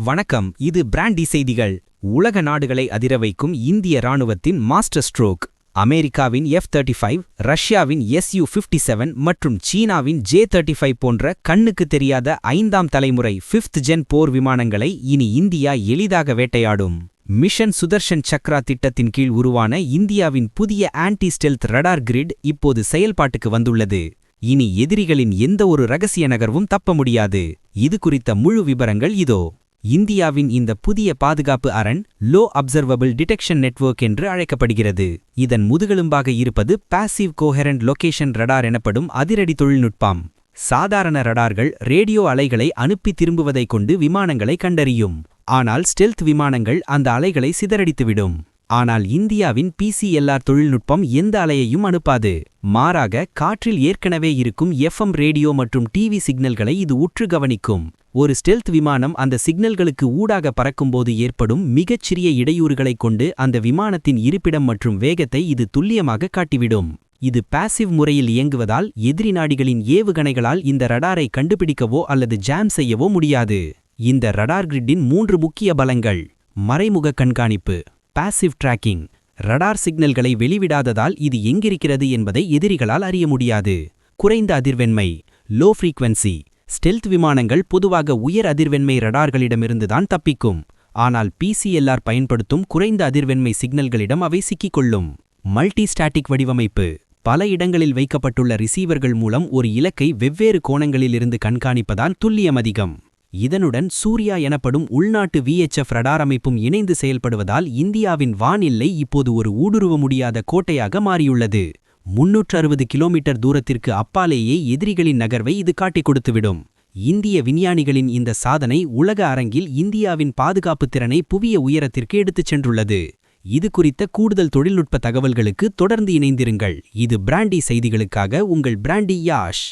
வணக்கம். இது பிராண்டி செய்திகள். உலக நாடுகளை அதிரவைக்கும் இந்திய ராணுவத்தின் மாஸ்டர் ஸ்ட்ரோக். அமெரிக்காவின் F-35, ரஷ்யாவின் Su-57 மற்றும் சீனாவின் J-35 போன்ற கண்ணுக்கு தெரியாத 5ஆம் தலைமுறை 5th ஜென் போர் விமானங்களை இனி இந்தியா எளிதாக வேட்டையாடும். மிஷன் சுதர்ஷன் சக்ரா திட்டத்தின் கீழ் உருவான இந்தியாவின் புதிய ஆன்டி ஸ்டெல்த் ரடார் கிரிட் இப்போது செயல்பாட்டுக்கு வந்துள்ளது. இனி எதிரிகளின் எந்த ஒரு ரகசிய நகர்வும் தப்ப முடியாது. இது குறித்த முழு விபரங்கள் இதோ. இந்தியாவின் இந்த புதிய பாதுகாப்பு அரண் லோ அப்சர்வபிள் டிடெக்ஷன் நெட்வொர்க் என்று அழைக்கப்படுகிறது. இதன் முதுகெலும்பாக இருப்பது பாசிவ் கோஹெரண்ட் லொகேஷன் ரடார் எனப்படும் அதிரடி தொழில்நுட்பம். சாதாரண ரடார்கள் ரேடியோ அலைகளை அனுப்பி திரும்புவதைக் கொண்டு விமானங்களை கண்டறியும். ஆனால் ஸ்டெல்த் விமானங்கள் அந்த அலைகளை சிதறடித்துவிடும். ஆனால் இந்தியாவின் PCLR தொழில்நுட்பம் எந்த அலையையும் அனுப்பாது. மாறாக காற்றில் ஏற்கனவே இருக்கும் FM ரேடியோ மற்றும் டிவி சிக்னல்களை இது உற்று கவனிக்கும். ஒரு ஸ்டெல்த் விமானம் அந்த சிக்னல்களுக்கு ஊடாக பறக்கும்போது ஏற்படும் மிகச்சிறிய இடையூறுகளைக் கொண்டு அந்த விமானத்தின் இருப்பிடம் மற்றும் வேகத்தை இது துல்லியமாக காட்டிவிடும். இது பாசிவ் முறையில் இயங்குவதால் எதிரி நாடுகளின் ஏவுகணைகளால் இந்த ரடாரை கண்டுபிடிக்கவோ அல்லது ஜாம் செய்யவோ முடியாது. இந்த ரடார் கிரிட்டின் 3 முக்கிய பலங்கள்: மறைமுக கண்காணிப்பு, பாசிவ் டிராக்கிங். ரடார் சிக்னல்களை வெளிவிடாததால் இது எங்கிருக்கிறது என்பதை எதிரிகளால் அறிய முடியாது. குறைந்த அதிர்வெண்மை, லோ ஃப்ரீக்வன்சி. ஸ்டெல்த் விமானங்கள் பொதுவாக உயர் அதிர்வெண்மை ரடார்களிடமிருந்துதான் தப்பிக்கும். ஆனால் PCLR பயன்படுத்தும் குறைந்த அதிர்வெண்மை சிக்னல்களிடம் அவை சிக்கிக்கொள்ளும். மல்டி ஸ்டாட்டிக் வடிவமைப்பு. பல இடங்களில் வைக்கப்பட்டுள்ள ரிசீவர்கள் மூலம் ஒரு இலக்கை வெவ்வேறு கோணங்களிலிருந்து கண்காணிப்பதால் துல்லியம் அதிகம். இதனுடன் சூர்யா எனப்படும் உள்நாட்டு VHF ரடார் அமைப்பும் இணைந்து செயல்படுவதால் இந்தியாவின் வானிலை இப்போது ஒரு ஊடுருவ முடியாத கோட்டையாக மாறியுள்ளது. 360 கிலோமீட்டர் தூரத்திற்கு அப்பாலேயே எதிரிகளின் நகர்வை இது காட்டிக் கொடுத்துவிடும். இந்திய விஞ்ஞானிகளின் இந்த சாதனை உலக அரங்கில் இந்தியாவின் பாதுகாப்பு திறனை புவிய உயரத்திற்கு எடுத்துச் சென்றுள்ளது. இது குறித்த கூடுதல் தொழில்நுட்ப தகவல்களுக்கு தொடர்ந்து இணைந்திருங்கள். இது பிராண்டி செய்திகளுக்காக உங்கள் பிராண்டி யாஷ்.